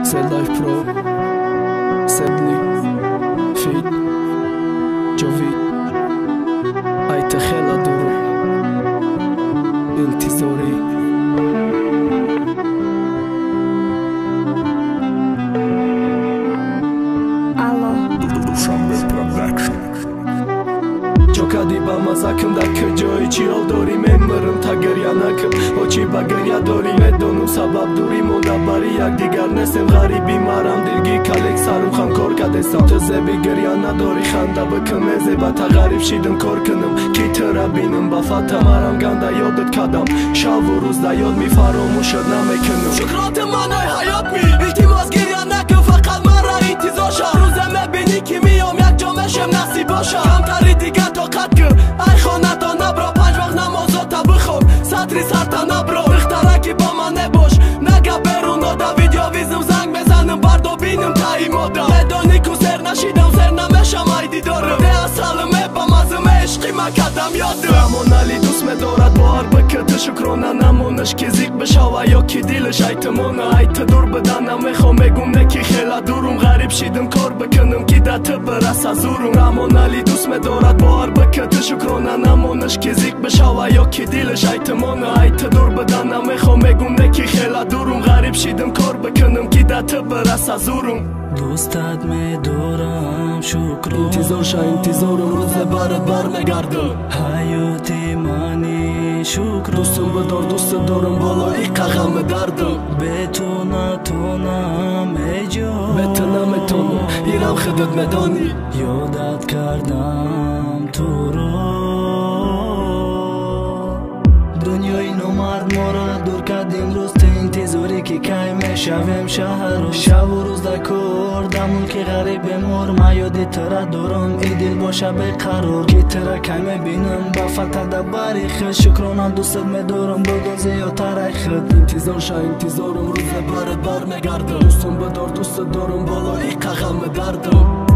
Set Life Pro Sebni Feed Jovid Ayte khela duru Intizori Jokadi ba mazakımda kıcı içi oldori memlerim tager yanakım Oçi bagırya dori ledonum sabab durim onda bari yak digar nesem garibim aram dirgi kalek sarum kham korka desam Teze bigıryana dori khanda bıkım eze bata garib shidim korkınım Ki tıra binim ba fatam aram ganda yodet kadam Şavuruz da yod mi faromushod namekınım Şükratım anay hayat mi İltimaz gir yanakım fakat mara intizosha Ruzeme beni kimiyom yak jomeşem nasib bosha Kamtari digar ای خانتا نبرا 5 وقت نمازاتا بخواب سطری سرتا نبرا اخترکی با من نباش نگه برونو دا ویدیو ویزم زنگ بزنم بردو بینم تایی مادا بدانی کو سر نشیدم سر نمشم ایدی دارم ده اصلم با مزم عشقی مکدم یادم همون علی دوست مدارد بار بکت شکرانه نمونش که زیق بشاوه یا کی دیلش ایتمونه ایت دور بدنم میخوام بگم نکی خیلی دورم غریب شیدم کار بکنم که ده تبرس از زورم همون علی دوست مدارد بار بکت شکرانه نمونش که زیق بشاوه یا کی دیلش ایتمونه ایت دور بدنم میخوام بگم نکی خیلی دورم غریب شیدم کار بکنم که ده تبرس از زورم دوستت میدارم شکر انتظار شا انتظارم روز برات برمیگردم حیاتی منی شکر دوستم بدار دوست دارم بالایی قغم دردم به تو نتونم ایجا به تو نمیتونم ایرم خودت میدانی یادت کردم تو را دنیای نامرد ما را دور کرد امروز تو انتظاری که کی میشویم شهر شب و روز در کار دمون که غریب مار ما یادی ترا دارم ای دل باشه به قرار که ترا کی میبینم با فتح در باری خود شکرانه دوست میدارم بگو زیادتر خود انتظار شا انتظارم روز برات برمیگردم دوستم بدار دوست دارم بالایی قغم دردم